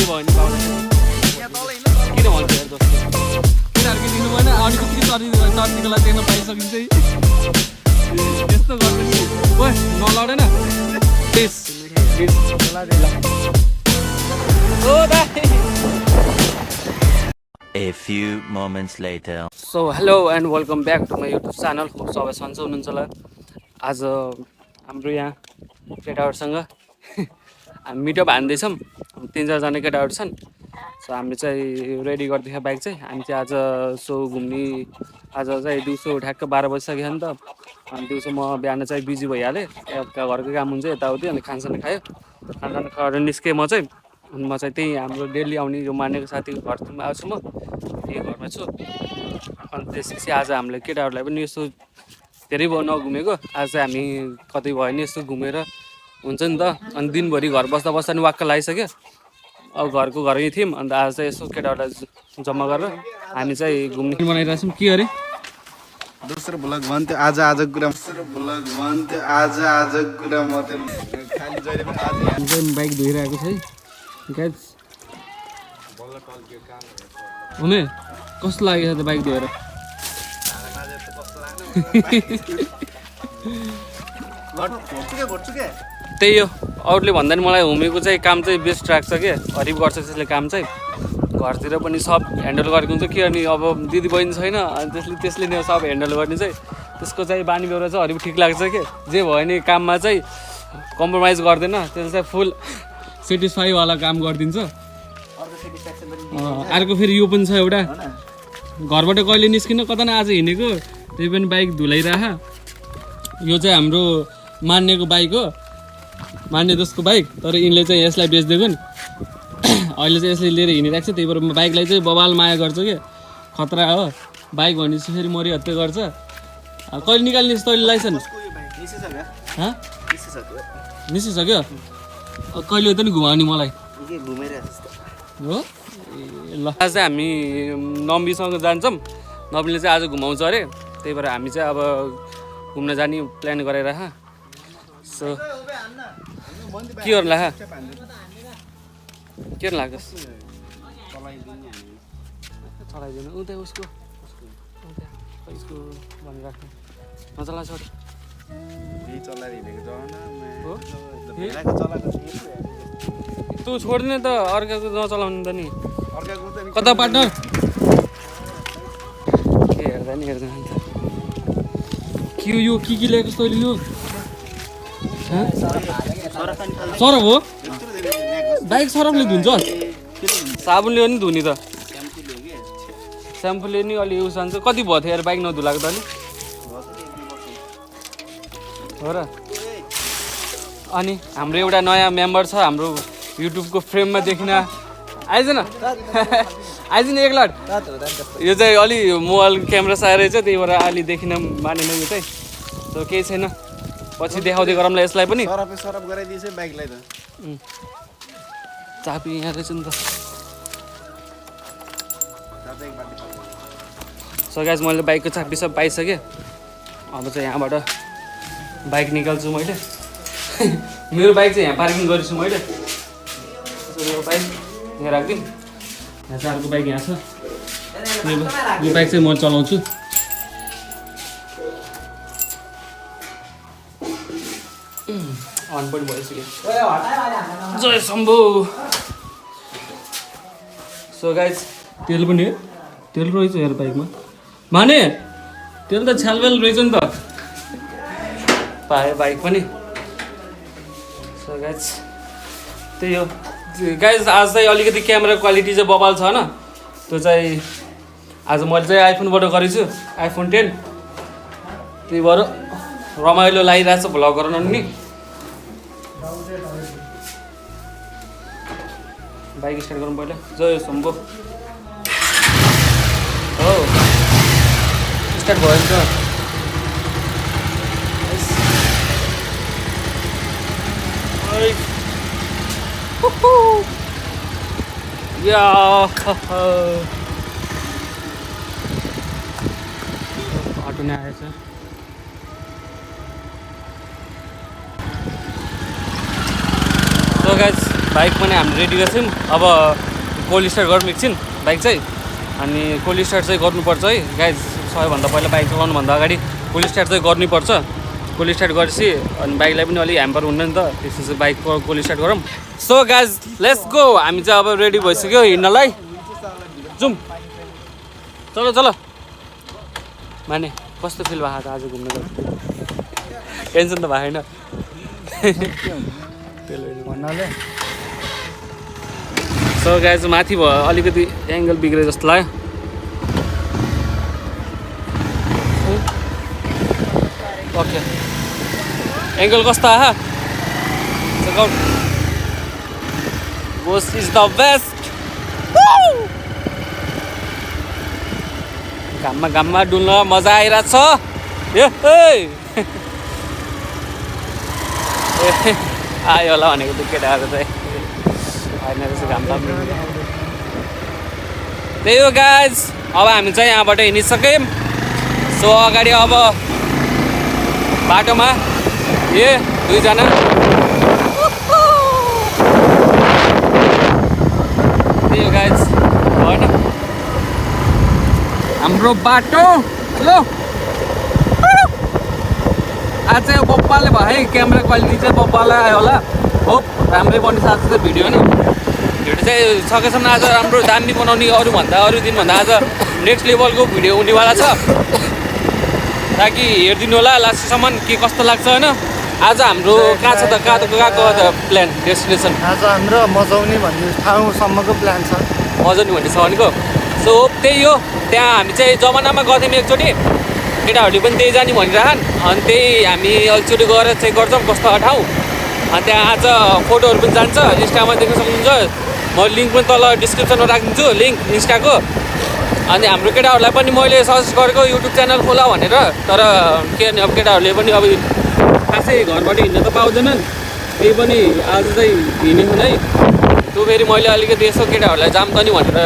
भयो नि पाउनु किन भन्छ यार दोस्त केटाहरूको दिनु भएन अलिकति चर्तीको लागि देख्न पाइसकिन्छ यस्तो गर्नु नि ओए नलडेन प्लिज ओ दाइ A few moments later. So hello and welcome back to my YouTube channel. Hope सबै सन्चै हुनुहुन्छ होला। आज हाम्रो यहाँ केटाहरूसँग हामी मिटअप हान्दैछौँ। 3-4 जना केटाहरू छन्। सो हामी चाहिँ रेडी गरिदिएको बाइक चाहिँ हामी चाहिँ आज सो घुम्ने आज चाहिँ दिउँसो ठ्याक्क 12 बजिसक्यो नि त। अनि दिउँसो म बिहान चाहिँ बिजी भइहालेँ घरको काम हुन्छ यताउति अनि खानसाना खायो खानसाना खाएर निस्केँ म चाहिँ अनि म चाहिँ त्यही हाम्रो डेली आउने यो मानेको साथीको घरमा आएको छु म त्यही घरमा छु अनि त्यसपछि आज हामीले केटाहरूलाई पनि यस्तो धेरै भयो नघुमेको आज चाहिँ हामी कतै भयो नि यस्तो घुमेर हुन्छ नि त अनि दिनभरि घर बस्दा बस्दा नि वाक्क लागिसक्यो अब घरमै थियौँ अन्त आज चाहिँ यसो केटाहरूलाई जम्मा गरेर हामी चाहिँ घुम्ने बनाइरहेको छौँ के अरे दोस्रो भ्लग भन्थ्यो आज आजको कुरा भ्लग भन्थ्यो आज कुरा मात्रै खाली जहिले पनि आज चाहिँ बाइक धोइरहेको छ है गाइस हुने कस्तो लाग्यो त बाइक धोएर त्यही हो अरूले भन्दा नि मलाई होमीको चाहिँ काम चाहिँ बेस्ट लाग्छ के हरिब गर्छ त्यसले काम चाहिँ घरतिर पनि सब ह्यान्डल गरेको हुन्छ के अनि अब दिदी बहिनी छैन अनि त्यसले नै सब ह्यान्डल गर्ने चाहिँ त्यसको चाहिँ बानी बेहोरा चाहिँ हरिब ठिक लाग्छ के जे भयो नि काममा चाहिँ कम्प्रोमाइज गर्दैन त्यसले चाहिँ फुल सेटिस्फाईवाला काम गरिदिन्छ अर्को फेरि यो पनि छ एउटा घरबाट कहिले निस्किन कता न आज हिँडेको त्यही पनि बाइक धुलाइरह यो चाहिँ हाम्रो मान्नेको बाइक हो मान्ने दोस्तको बाइक तर यिनले चाहिँ यसलाई बेचिदिएको नि अहिले चाहिँ यसले लिएर हिँडिरहेको छ त्यही भएर बाइकलाई चाहिँ बबाल माया गर्छ क्या खतरा हो बाइक भनेपछि फेरि मरिहत्ते गर्छ कहिले निकाल्ने तैँले लाइसेन्स निस्किसक्यो कहिले त नि घुमाउने मलाई हो ल आज चाहिँ हामी नम्बीसँग जान्छौँ नम्बीले चाहिँ आज घुमाउँछ अरे त्यही भएर हामी चाहिँ अब घुम्न जाने प्लान गरेर सो के गर्नु ला के लाग्छ चलाइदिनु उता उसको भनिराख्नु नचला छोड तँ छोड्ने त अर्काको नचलाउनु त नि कता पार्टनर के हेर्दा नि हेर्दैन नि त के यो के ल्याएको तैँले यो सरफ हो बाइक सरफले धुन्छ साबुनले पनि धुने त स्याम्पूले नि अलि युज हान्छ कति भयो थियो यार बाइक नधुलाएको त अलि हो र अनि हाम्रो एउटा नयाँ मेम्बर छ हाम्रो युट्युबको फ्रेममा देखिन आइज न आइज न एक लट यो चाहिँ अलि मोबाइल क्यामेरा साएर रहेछ त्यही भएर अलि देखिन मानेन यो चाहिँ त केही छैन पछि देखाउँदै गरौँला यसलाई पनि सरफ गराइदिएछ बाइकलाई त चापी यहाँ रहेछ नि त सो गाइस मैले बाइकको चाबी सब पाइसकेँ अब चाहिँ यहाँबाट बाइक निकाल्छु मैले मेरो बाइक चाहिँ यहाँ पार्किङ गरेछु मैले यो बाइक यहाँ राखिदिउँ यहाँ चाहिँ अर्को बाइक यहाँ छ यो बाइक चाहिँ म चलाउँछु अन पनि भइसक्यो जय शम्भु सो गाइस तेल पनि हो तेल रहेछ यार बाइकमा माने तेल त छ्यालबेल रहेछ नि त पायो बाइक पनि सो गाइस त्यही हो गाइस आज चाहिँ अलिकति क्यामेरा क्वालिटी चाहिँ बबाल छ होइन त्यो चाहिँ आज मैले चाहिँ आइफोनबाट गरेको छु आइफोन 10 त्यही भएर रमाइलो लागिरहेको छ भ्लग गर्न नि बाइक स्टार्ट गरौँ पहिला जय शम्भु हो स्टार्ट भयो नि त या अटो नै आएछ सो गाइज बाइक पनि हामी रेडी गर्छौँ अब कोल्ड स्टार्ट गरौँ एकछिन बाइक चाहिँ अनि कोल्ड स्टार्ट चाहिँ गर्नुपर्छ है गाइज सबैभन्दा पहिला बाइक चलाउनुभन्दा अगाडि कोल्ड स्टार्ट चाहिँ गर्नुपर्छ कोल्ड स्टार्ट गरेपछि अनि बाइकलाई पनि अलिक ह्याम्पर हुन्न नि त त्यसपछि बाइकको कोल्ड स्टार्ट गरौँ सो गाइज लेट्स गो हामी चाहिँ अब रेडी भइसक्यो हिँड्नलाई जाउँ चलो चलो माने कस्तो फिल भएको त आज घुम्नु गएको टेन्सन त भएको छैन सो गाइज माथि भयो अलिकति एङ्गल बिग्रे जस्तो लाग्यो ओके एङ्गल कस्तो आहा check out boss is the best घाममा डुल्न मजा आइरहेछ ए आयो होला भनेको त केटाहरू चाहिँ आएन रहेछ घाम त्यही हो गाइज अब हामी चाहिँ यहाँबाट हिँडिसक्यौँ सो अगाडि अब बाटोमा दुईजना त्यही हो गाइज भएन हाम्रो बाटो लो आज चाहिँ बप्पाले भयो है क्यामेरा क्वालिटी चाहिँ बप्पालाई आयो होला होप राम्रै बनिसकेको छ भिडियो नि भिडियो चाहिँ सकेसम्म आज राम्रो दामी बनाउने अरू दिनभन्दा आज नेक्स्ट लेभलको भिडियो हुनेवाला छ ताकि हेरिदिनु होला लास्टसम्म के कस्तो लाग्छ होइन आज हाम्रो कहाँ छ त कहाँको प्लान डेस्टिनेसन आज हाम्रो मजाउने भन्ने ठाउँसम्मको प्लान छ मजाउने भन्ने छ भनेको सो त्यही हो त्यहाँ हामी चाहिँ जमानामा गथ्यौँ एकचोटि केटाहरूले पनि त्यही जाने भनिरहन् अनि त्यही हामी एकचोटि गएर चेक गर्छौँ कस्तो ठाउँ अनि त्यहाँ आज फोटोहरू पनि जान्छ इन्स्टामा देख्न सक्नुहुन्छ म लिङ्क पनि तल डिस्क्रिप्सनमा राखिदिन्छु लिङ्क इन्स्टाको अनि हाम्रो केटाहरूलाई पनि मैले सजेस्ट गरेको युट्युब च्यानल खोला भनेर तर के अब केटाहरूले पनि अब खासै घरबाट हिँड्न त पाउँदैनन् त्यही पनि आज चाहिँ हिँड्यौँ है त्यो फेरि मैले अलिकति यसो केटाहरूलाई जाम त नि भनेर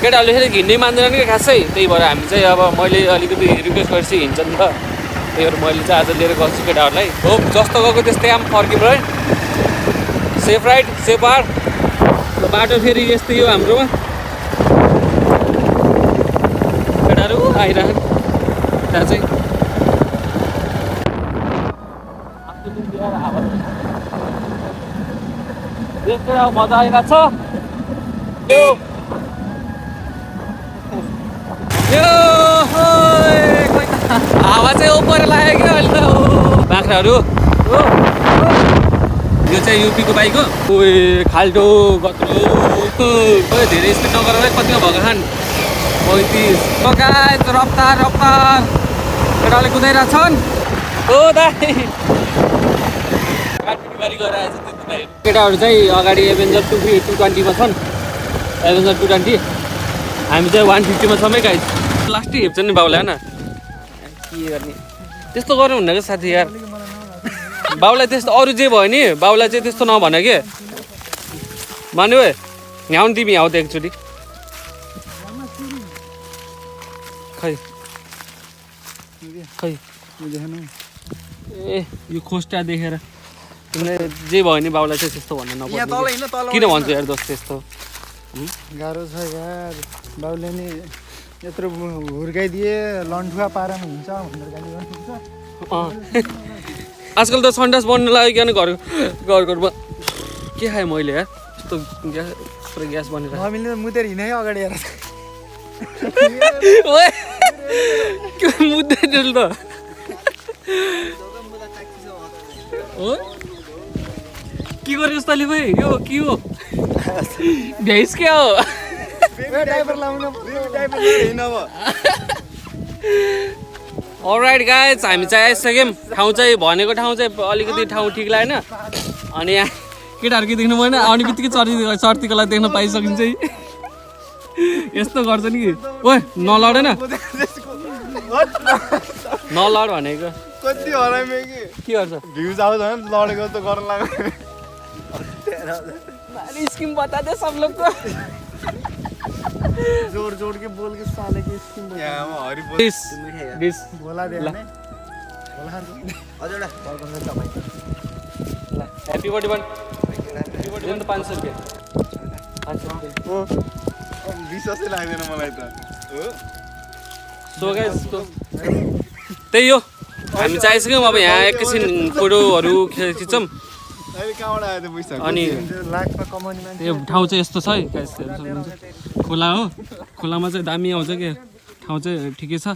केटाहरूले फेरि हिँड्नै मान्दैनन् कि खासै त्यही भएर हामी चाहिँ अब मैले अलिकति रिक्वेस्ट गरेपछि हिँड्छ नि त त्यही भएर मैले चाहिँ आज लिएर गएको छु केटाहरूलाई होप जस्तो गएको त्यस्तै आम फर्किम है सेफ राइड सेफ आर बाटो फेरि यस्तै हो हाम्रोमा केटाहरू आइरहन् त्यहाँ चाहिँ मजा आइरहेको छ हावा चाहिँ ओपर लाग्यो क्या अहिले त बाख्राहरू यो चाहिँ युपीको बाइक हो ओए खाल्टो कत्रो धेरै स्पिड नगर है कतिमा भएको खान 35 गाइस रफ्तार केटाले कुदाइरहेको छन् ओ दाइ केटाहरू चाहिँ अगाडि एभेन्जर 220मा छन् एभेन्जर 220 हामी चाहिँ 150मा छौँ है गाइस लास्टै हेप्छ नि बाउलाई होइन के गर्ने त्यस्तो गर्नु हुन्न क्या साथी यार बाउलाई त्यस्तो अरू जे भयो नि बाउलाई चाहिँ त्यस्तो नभन के मान्यो ह्याउनु तिमी ह्याउ त एकचोटि खै ए यो खोस्टा देखेर तिमीले जे भयो नि बाउलाई चाहिँ त्यस्तो भन्नु नपर्छ किन भन्छु यार दोस्त त्यस्तो गाह्रो छ यार बाउले नि यत्रो हुर्काइदिए लन्ठुवा पारामा हिँड्छ भनेर गाली गर्नुहुन्छ आजकल त सन्डास बन्नु लाग्यो क्या घरमा के खाएँ मैले यार यस्तो ग्यास पुरै ग्यास बनेर हामीले मुतेर हिँडे अगाडि हेर मुद्दैन त के गरेको तैँले भाइ यो के हो भ्याइस क्या हो अलराइट गाइज हामी चाहिँ आइसक्यौँ ठाउँ चाहिँ भनेको ठाउँ चाहिँ अलिकति ठाउँ ठिक लागेन अनि यहाँ केटाहरू के देख्नु भएन आउने बित्तिकै चर्तीकोलाई देख्न पाइसकिन्छ यस्तो गर्छ नि कि ओए नलडेन नलड भनेको कति हराइमे के गर्छ भ्युज आउँछ भने लडेको त गर्न लाग्यो स्किम बता दे सब लोग को जोड़ जोड़ के बोल के साले की स्किम यहाँ हरि बोल डिस बोला दे ने बोला अझ एउटा हैप्पी बर्थडे बन दिनु त 500 रुपैयाँ 500 रुपैयाँ विश्वासै लाग्दैन मलाई त हो सो गाइस त्यही हो हामी चाहिसक्यौँ अब यहाँ एकैछिन फोटोहरू खिचौँ अहिले कहाँबाट आयो त्यो पैसा अनि लाखमा कमाउने मान्छे यो ठाउँ चाहिँ यस्तो छ है गाइस खोला हो खोलामा चाहिँ दामी आउँछ कि ठाउँ चाहिँ ठिकै छ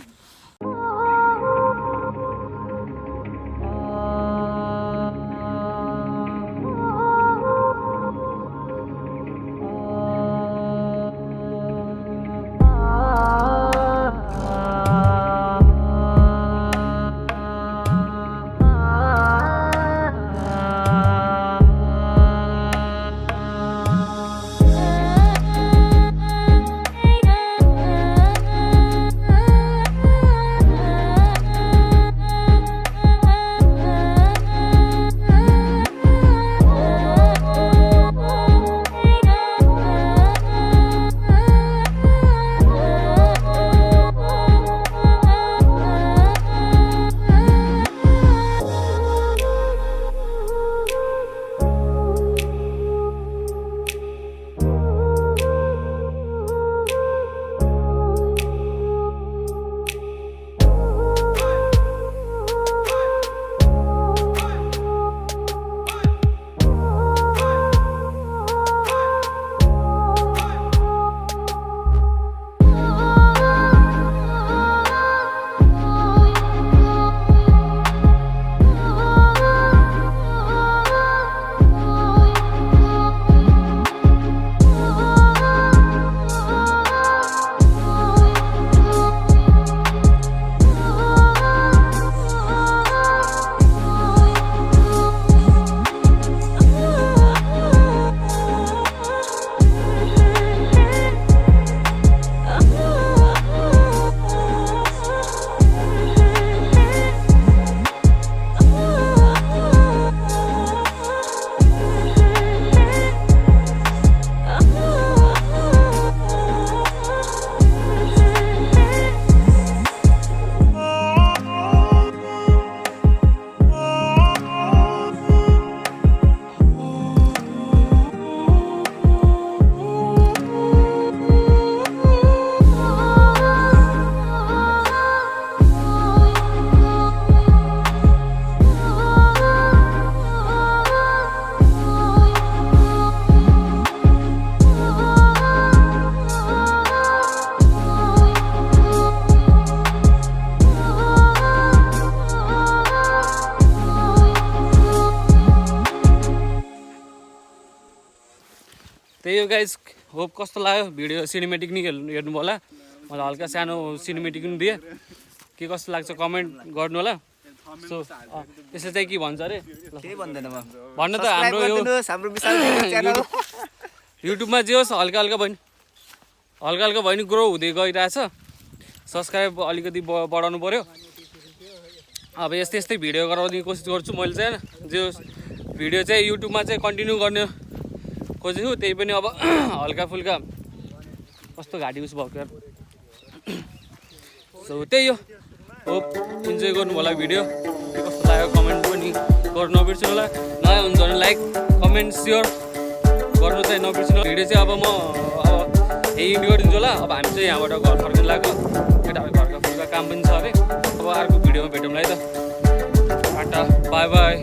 त्यही हो गाइस होप कस्तो लाग्यो भिडियो सिनेमेटिक नि हेर्नु होला मलाई हल्का सानो सिनेमेटिक पनि दिए के कस्तो लाग्छ कमेन्ट गर्नु होला सो त्यसले चाहिँ के भन्छ अरे केही भन्दैन म भन्न त हाम्रो यो हाम्रो विशाल च्यानल युट्युबमा जे होस् हल्का हल्का भयो नि ग्रो हुँदै गइरहेछ सब्सक्राइब अलिकति बढाउनु पर्यो अब यस्तै भिडियो गराउने कोसिस गर्छु मैले चाहिँ जे होस् भिडियो चाहिँ युट्युबमा चाहिँ कन्टिन्यू गर्ने खोजेको त्यही पनि अब हल्का फुल्का कस्तो घाँटी उस भएको यार सो त्यही हो होप इन्जोय गर्नु होला भिडियो के कस्तो लाग्यो कमेन्ट पनि गर्नु नबिर्सिनु होला नयाँ हुन्छ भने लाइक कमेन्ट सेयर गर्नु चाहिँ नबिर्सिनु भिडियो चाहिँ अब म यही गरिदिन्छु होला अब हामी चाहिँ यहाँबाट घर फर्किनु लाग्यो केटाहरू घरका फुल्का काम पनि छ अरे अब अर्को भिडियोमा भेटौँला है त टाटा बाई बाई